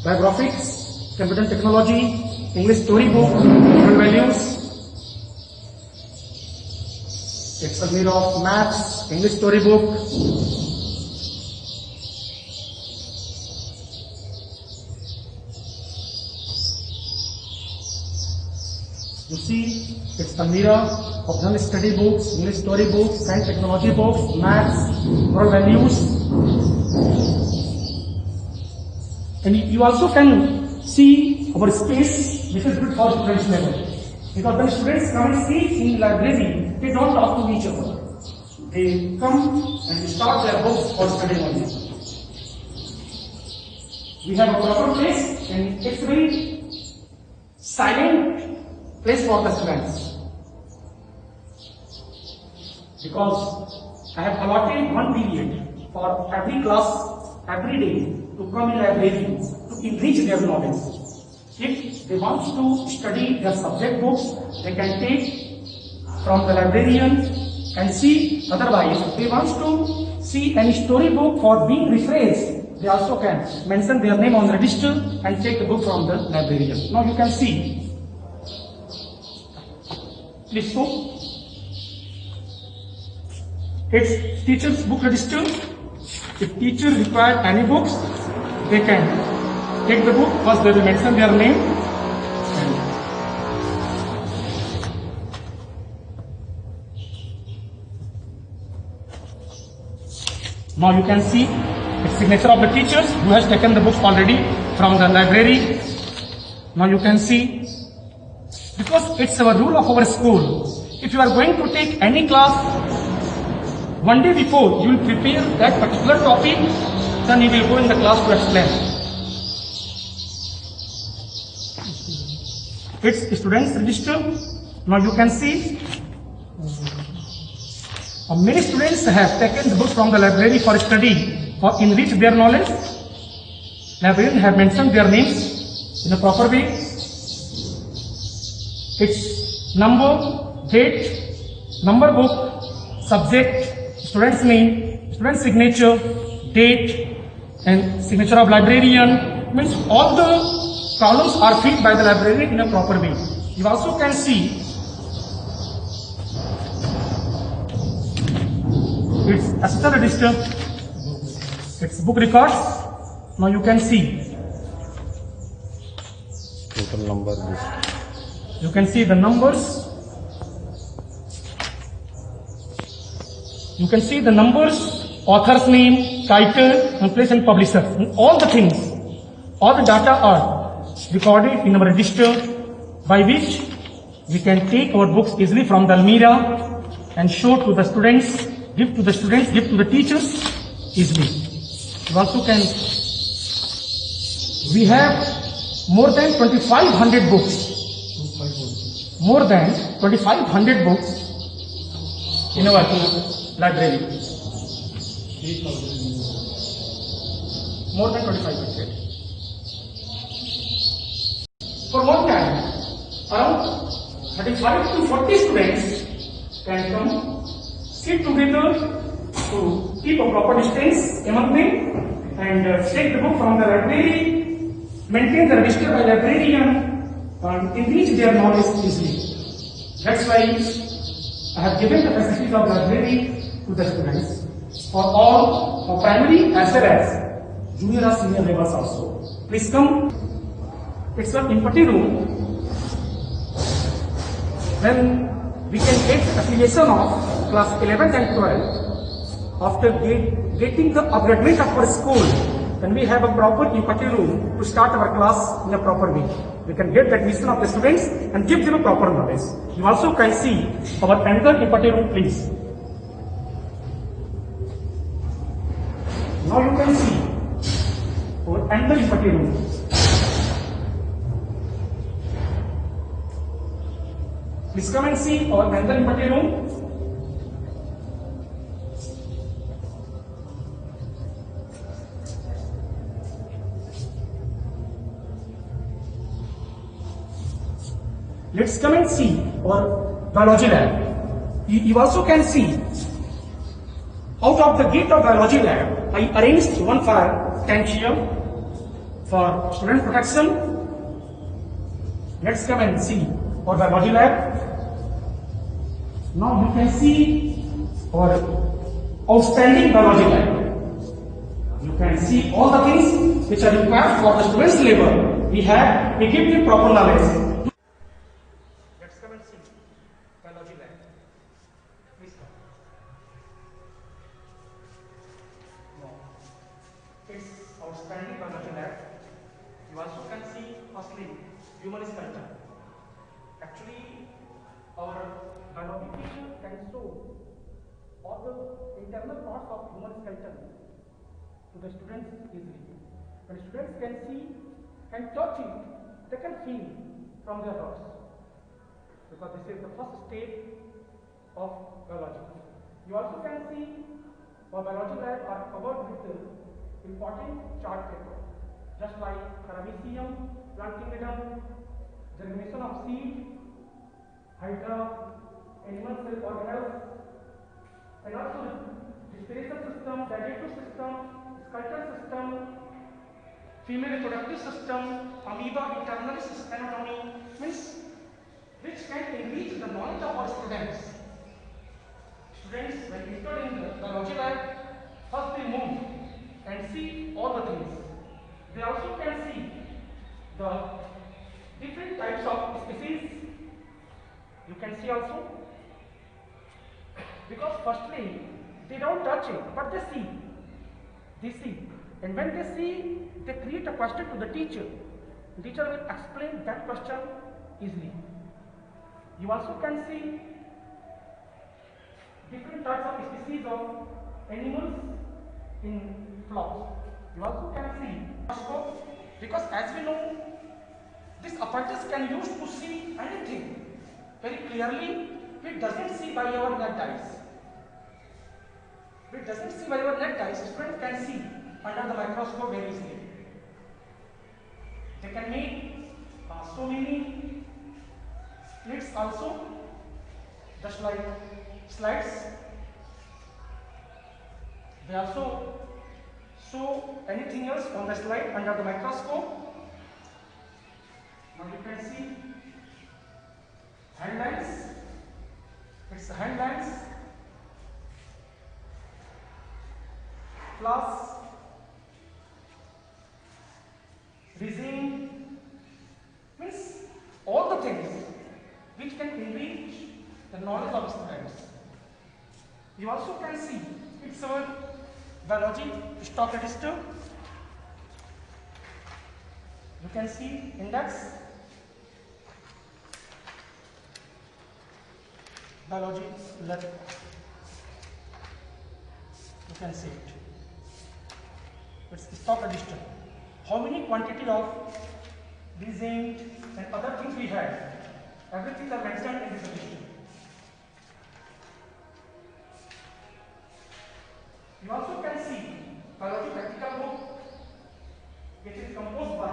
biographics, computer technology, English story book, moral values. It's a mirror of maths, English story book. You see, it's a mirror of general study books, English story books, science technology books, maths, moral values. And you also can see our space, which is good for students level. Because when students come and see in library, they don't talk to each other. They come and start their books for studying only. We have a proper place and it's very silent place for the students. Because I have allotted one period for every class, every day to come in library to enrich their knowledge. If they want to study their subject books, they can take from the librarian and see. Otherwise, if they want to see any story book for being rephrased, they also can mention their name on the register and take the book from the librarian. Now you can see. Please go. It's teacher's book register. If teacher require any books, they can take the book. First they will mention their name. Now you can see the signature of the teachers who has taken the books already from the library. Now you can see, because it's our rule of our school, if you are going to take any class, one day before you will prepare that particular topic, then you will go in the class to explain. It's students register. Now you can see many students have taken the book from the library for study, for enrich their knowledge. Librarians have mentioned their names in a proper way. It's number, date, number book, subject, student's name, student's signature, date, and signature of librarian. Means all the columns are filled by the librarian in a proper way. You also can see its assistant register, its book records. Now you can see. Total number. You can see the numbers. You can see the numbers, author's name, title, and place and publisher. And all the things, all the data are recorded in our register, by which we can take our books easily from the Almirah and show to the students, give to the students, give to the teachers easily. You also can, we have more than 2500 books. More than 2500 books in our library. More than 2500. For one time, around 35 to 40 students can come, sit together to keep a proper distance among them and take the book from the library, maintain the register by librarian, and enrich their knowledge easily. That's why I have given the facilities of library to the students for all, for primary as well as junior or senior levels also. Please come. It's an empathy room. Then we can get affiliation of class 11 and 12 after getting the upgradement of our school. Then we have a proper empathy room to start our class in a proper way. We can get the admission of the students and give them a proper knowledge. You also can see our another empathy room, please. Now you can see our another empathy room. Please come and see our another empathy room. Let's come and see our biology lab. You also can see out of the gate of biology lab, I arranged one for 10 here for student protection. Let's come and see our biology lab. Now you can see our outstanding biology lab. You can see all the things which are required for the students' level. We give them proper knowledge. Let's come and see biology lab. Please come. No. It's outstanding biology lab. You also can see firstly human skeleton. Actually, our biology teacher can show all the internal parts of human skeleton to the students easily. When students can see, can touch it, they can feel from their hearts. Because this is the first stage of biology. You also can see our biology lab are covered with important chart paper. just like paramecium, planting rhythm, germination of seed, hydra, animal cell organelles, and also respiration system, digestive system, skeletal system, female reproductive system, amoeba internal anatomy, means which can enrich the knowledge of our students. Students, when entered in the biology lab, first they move and see all the things. They also can see the different types of species. You can see also, because firstly they don't touch it, but they see. They see, and when they see, they create a question to the teacher. The teacher will explain that question easily. You also can see different types of species of animals in flocks. You also can see, because as we know, this apparatus can use to see anything very clearly. It doesn't see by our naked eyes. It doesn't see by our naked eyes. Students can see under the microscope very easily. They can make so many slits also, just like slides. They also show anything else on the slide under the microscope. Now you can see hand lines. It's hand lines plus regime, means all the things which can enrich the knowledge of students. You also can see it's our biology stock register. You can see index, biology lab. You can see it. It's stock register. How many quantity of reagent and other things we had, everything are mentioned in this register. You also can see biology practical book, which is composed by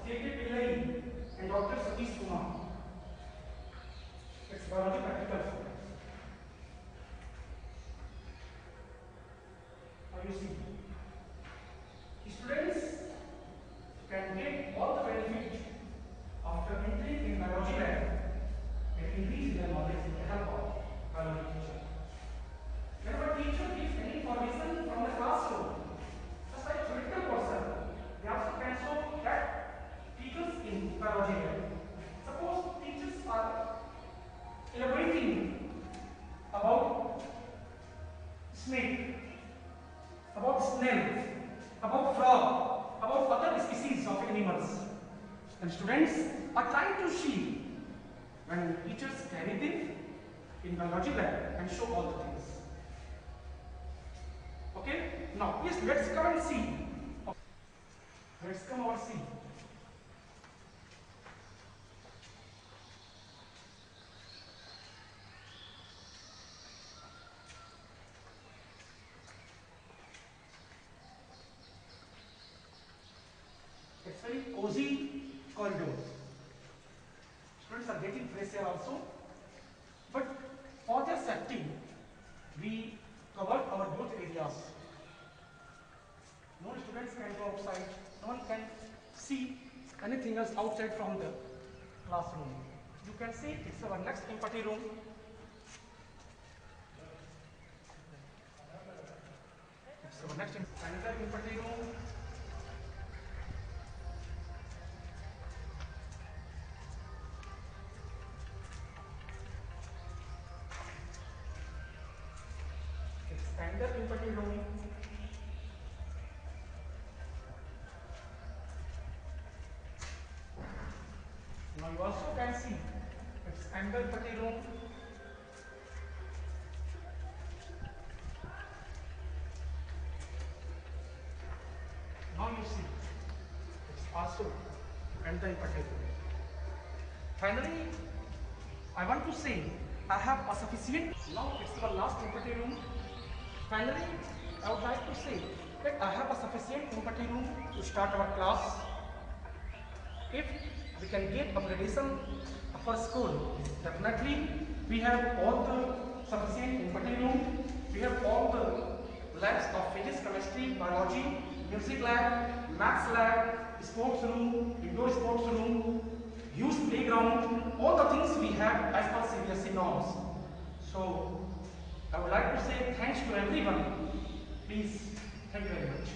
K.K. Pillai and Dr. Satish Kumar. It's biology practical book. Now you see, students can get all the benefit after entering in biology lab and increase their knowledge with the help of biology teacher. Whenever teacher gives any information from the classroom, just like theoretical person, they also can show that teachers in biology lab. Suppose teachers are elaborating about snake, about snail, about frog, about other species of animals, and students are trying to see when teachers carry them in biology lab and show all the things. Okay, now please let's come and see. Let's come and see. It's very cozy corridor. Students are getting fresh air also. But for their safety, we covered our both areas. No students can go outside. No one can see anything else outside from the classroom. You can see it's our next empathy room. It's our next another empathy room. Another empathy room. Now you also can see it's another empathy room. Now you see it's also another empathy room. Finally, I want to say I have a sufficient. Now it's our last empathy room. Finally, I would like to say that I have a sufficient empathy room to start our class. if we can get upgradation of our school, definitely we have all the sufficient inputting room, we have all the labs of physics, chemistry, biology, music lab, maths lab, sports room, indoor sports room, huge playground, all the things we have as per CBSE norms. So I would like to say thanks to everyone. Please, thank you very much.